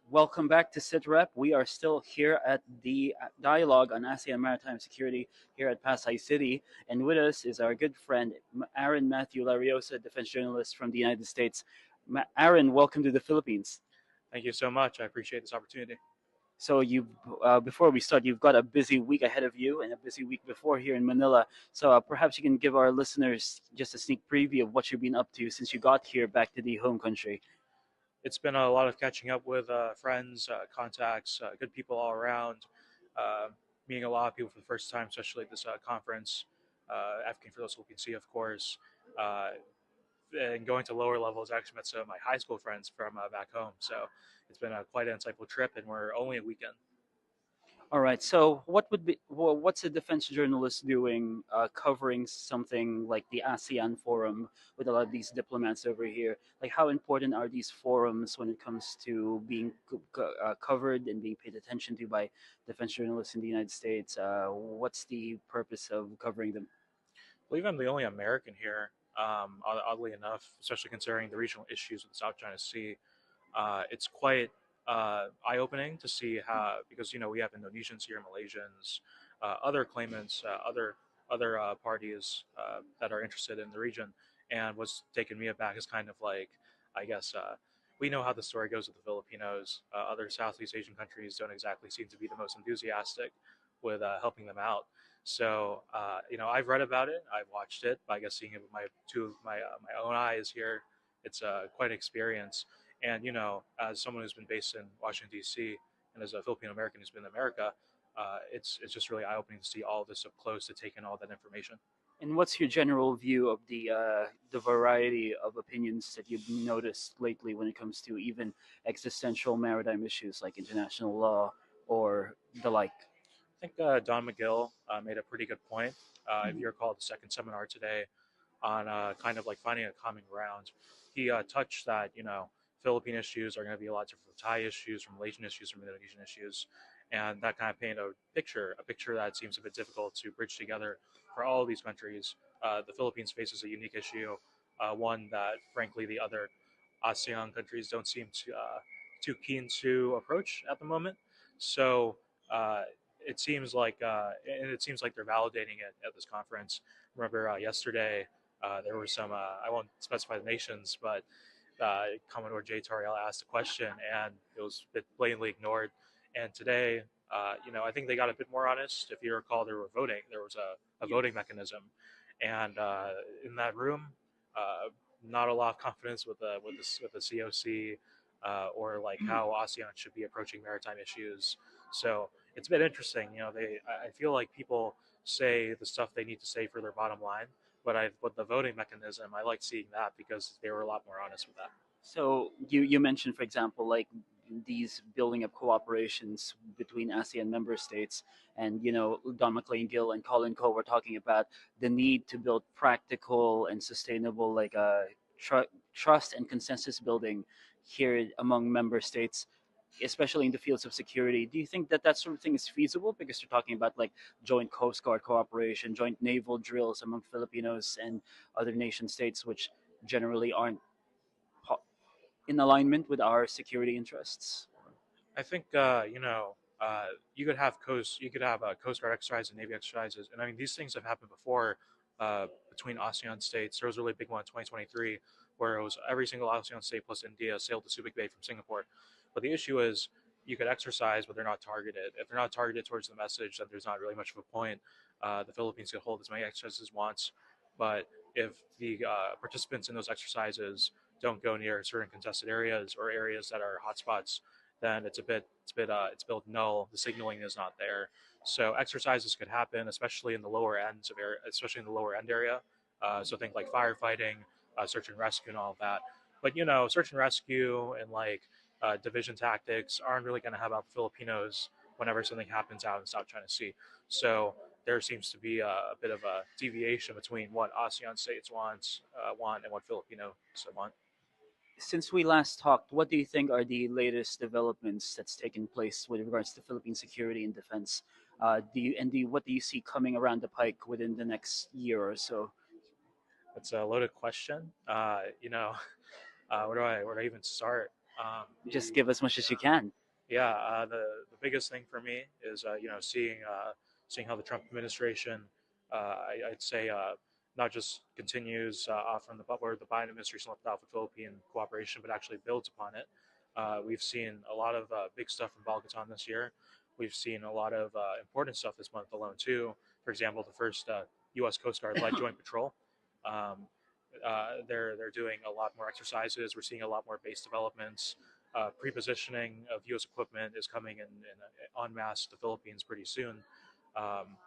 Welcome back to SITREP. We are still here at the dialogue on Asean Maritime Security here at Pasay City. And with us is our good friend, Aaron Matthew Lariosa, defense journalist from the United States. Aaron, welcome to the Philippines. Thank you so much. I appreciate this opportunity. Before we start, you've got a busy week ahead of you and a busy week before here in Manila. Perhaps you can give our listeners just a sneak preview of what you've been up to since you got here back to the home country. It's been a lot of catching up with friends, contacts, good people all around, uh, meeting a lot of people for the first time, especially at this conference, advocating for those who can see, of course, uh, and going to lower levels. I actually met some of my high school friends from back home. So it's been quite an insightful trip, and we're only a weekend. All right. What's a defense journalist doing covering something like the ASEAN forum with a lot of these diplomats over here? Like, how important are these forums when it comes to being covered and being paid attention to by defense journalists in the United States? What's the purpose of covering them? I believe I'm the only American here, oddly enough, especially considering the regional issues with the South China Sea. It's quite eye-opening to see how, because we have Indonesians here, Malaysians, other claimants, other parties that are interested in the region. And what's taken me aback is kind of like, I guess, we know how the story goes with the Filipinos. Other Southeast Asian countries don't exactly seem to be the most enthusiastic with helping them out. So I've read about it, I've watched it, but I guess seeing it with my own eyes here, it's quite an experience. And as someone who's been based in Washington D.C. and as a Filipino American who's been in America, it's just really eye opening to see all this up close, to take in all that information. And what's your general view of the variety of opinions that you've noticed lately when it comes to even existential maritime issues like international law or the like? I think Don McGill made a pretty good point. If you recall the second seminar today on kind of like finding a common ground, he touched that Philippine issues are going to be a lot different from Thai issues, from Malaysian issues, from Indonesian issues, and that kind of painted a picture that seems a bit difficult to bridge together for all of these countries. The Philippines faces a unique issue, one that frankly the other ASEAN countries don't seem too keen to approach at the moment. So uh, it seems like they're validating it at this conference. Remember yesterday there were some I won't specify the nations, but Commodore J. Tariel asked a question and it was a bit blatantly ignored. And today, I think they got a bit more honest. If you recall, they were voting. There was a voting mechanism, and in that room, uh, not a lot of confidence with the COC or like how ASEAN should be approaching maritime issues. So it's been interesting. I feel like people say the stuff they need to say for their bottom line, but with the voting mechanism, I like seeing that because they were a lot more honest with that. You mentioned, for example, like these building up cooperations between ASEAN member states, and Don McLean Gill and Colin Coe were talking about the need to build practical and sustainable trust and consensus building here among member states, especially in the fields of security. Do you think that that sort of thing is feasible? Because you're talking about like joint Coast Guard cooperation, joint naval drills among Filipinos and other nation states, which generally aren't in alignment with our security interests. I think you could have Coast Guard exercises and Navy exercises, and I mean these things have happened before between ASEAN states. There was a really big one in 2023 where it was every single ASEAN state plus India sailed to Subic Bay from Singapore. But the issue is you could exercise, but they're not targeted. If they're not targeted towards the message, then there's not really much of a point. The Philippines could hold as many exercises as wants, but if the participants in those exercises don't go near certain contested areas or areas that are hotspots, then it's built null. The signaling is not there. So exercises could happen, especially in the lower ends of area, especially in the lower end area. So think like firefighting, search and rescue, and all of that. But search and rescue and like division tactics aren't really going to have out the Filipinos whenever something happens out in the South China Sea. So there seems to be a bit of a deviation between what ASEAN states want and what Filipinos want. Since we last talked, what do you think are the latest developments that's taken place with regards to Philippine security and defense? What do you see coming around the pike within the next year or so? That's a loaded question. Where do I even start? Just give as much as you can. Yeah, the biggest thing for me is seeing how the Trump administration, I'd say, not just continues off from the where the Biden administration left off with Philippine cooperation, but actually builds upon it. We've seen a lot of big stuff from Balkaton this year. We've seen a lot of important stuff this month alone too. For example, the first U.S. Coast Guard led joint patrol. Um, they're doing a lot more exercises. We're seeing a lot more base developments. Pre-positioning of U.S. equipment is coming in en masse to the Philippines pretty soon.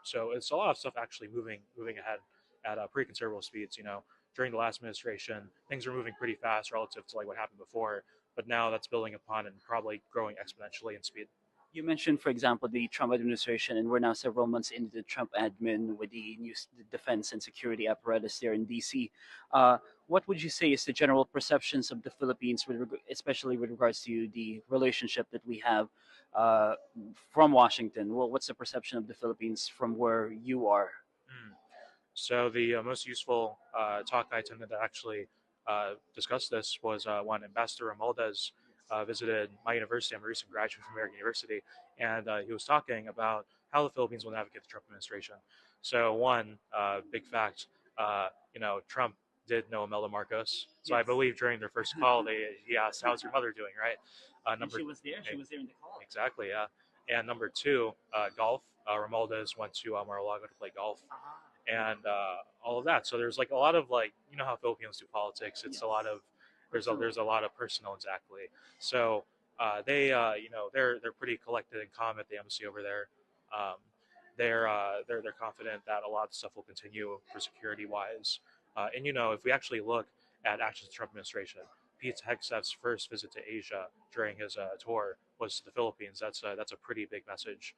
So it's a lot of stuff actually moving ahead at pretty considerable speeds. During the last administration, things were moving pretty fast relative to like what happened before, but now that's building upon and probably growing exponentially in speed. You mentioned, for example, the Trump administration, and we're now several months into the Trump admin with the new defense and security apparatus there in DC. What would you say is the general perceptions of the Philippines, especially with regards to the relationship that we have uh, from Washington? Well, what's the perception of the Philippines from where you are? Mm. So the most useful talk I attended that actually discussed this was when Ambassador Romualdez visited my university. I'm a recent graduate from American University, and he was talking about how the Philippines will navigate the Trump administration. So one big fact, Trump did know Imelda Marcos. So I Yes. believe during their first call, he asked, "How's your mother doing?" Right? And Number she was there. She was there in the call. exactly, yeah. And number two, golf. Romualdez went to Mar-a-Lago to play golf and all of that. So there's like a lot of like how Filipinos do politics. It's Yes. a lot of Personal. there's a lot of personal exactly. So they're pretty collected and calm at the embassy over there. Um, they're confident that a lot of stuff will continue for security wise. And if we actually look at actions of the Trump administration, Pete Hegseth's first visit to Asia during his tour was to the Philippines. That's a pretty big message.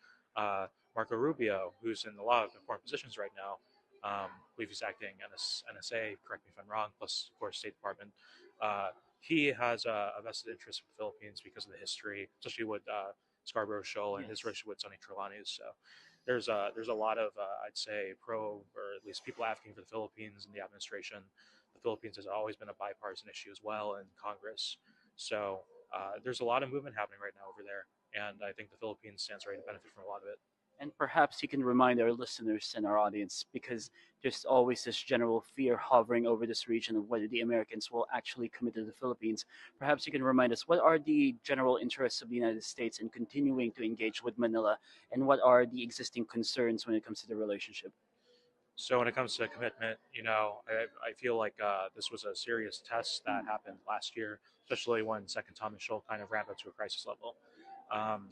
Marco Rubio, who's in a lot of important positions right now, I believe he's acting NSA, correct me if I'm wrong, plus, of course, State Department. He has a vested interest in the Philippines because of the history, especially with Scarborough Shoal and his relationship with Sonny Trelawney. So there's a lot of, I'd say, pro, or at least people advocating for the Philippines in the administration. The Philippines has always been a bipartisan issue as well in Congress. So there's a lot of movement happening right now over there. And I think the Philippines stands ready to benefit from a lot of it. And perhaps you can remind our listeners and our audience, because there's always this general fear hovering over this region of whether the Americans will actually commit to the Philippines. Perhaps you can remind us, what are the general interests of the United States in continuing to engage with Manila, and what are the existing concerns when it comes to the relationship? So when it comes to commitment, I feel like this was a serious test that happened last year, especially when Second Thomas Shoal kind of ramped up to a crisis level. Um,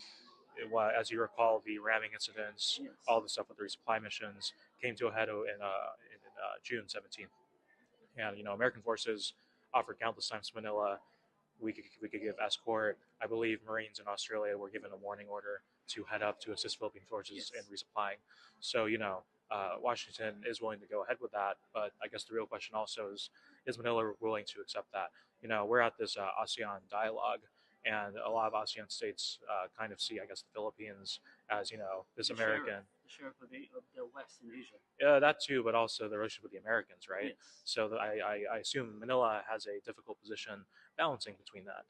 as you recall, the ramming incidents, Yes. all the stuff with the resupply missions came to a head in June 17th. And American forces offered countless times to Manila. We could give escort. I believe Marines in Australia were given a warning order to head up to assist Philippine forces in resupplying. So Washington is willing to go ahead with that, but I guess the real question also is Manila willing to accept that? We're at this ASEAN dialogue, and a lot of ASEAN states kind of see, I guess, the Philippines as this The American. sheriff of the West in Asia. Yeah, that too, but also the relationship with the Americans, right? Yes. So I assume Manila has a difficult position balancing between that.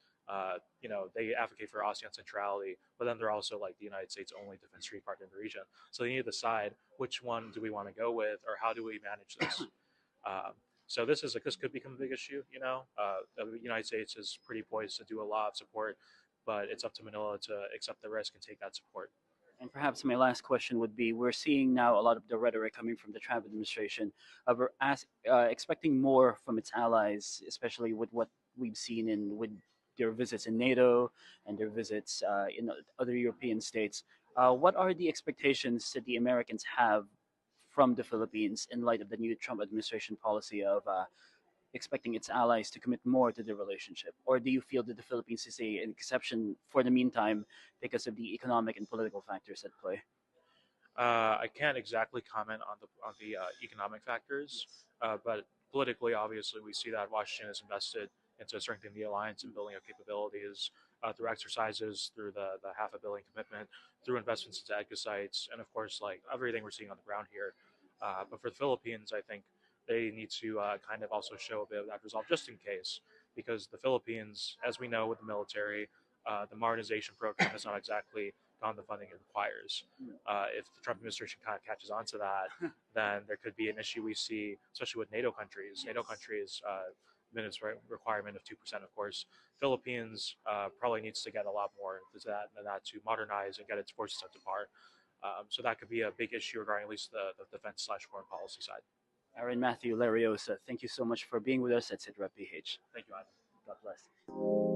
They advocate for ASEAN centrality, but then they're also like the United States' only defense treaty partner in the region. So they need to decide which one do we want to go with, or how do we manage this. Um, so this could become a big issue. The United States is pretty poised to do a lot of support, but it's up to Manila to accept the risk and take that support. And perhaps my last question would be: we're seeing now a lot of the rhetoric coming from the Trump administration of expecting more from its allies, especially with what we've seen in with their visits in NATO and their visits in other European states. What are the expectations that the Americans have from the Philippines in light of the new Trump administration policy of expecting its allies to commit more to the relationship? Or do you feel that the Philippines is an exception for the meantime because of the economic and political factors at play? I can't exactly comment on the economic factors, but politically, obviously, we see that Washington is invested into strengthening the alliance and building up capabilities through exercises, through the half a billion commitment, through investments into EDCA sites, and of course, like everything we're seeing on the ground here. But for the Philippines, I think they need to kind of also show a bit of that resolve, just in case. because the Philippines, as we know with the military, the modernization program has not exactly gotten the funding it requires. If the Trump administration kind of catches on to that, then there could be an issue we see, especially with NATO countries. NATO countries, minutes requirement of 2%, of course. Philippines probably needs to get a lot more than that to modernize and get its forces up to par. So that could be a big issue regarding at least the defense slash foreign policy side. Aaron Matthew Lariosa, thank you so much for being with us at Sidra PH. Thank you, Ivan. God bless.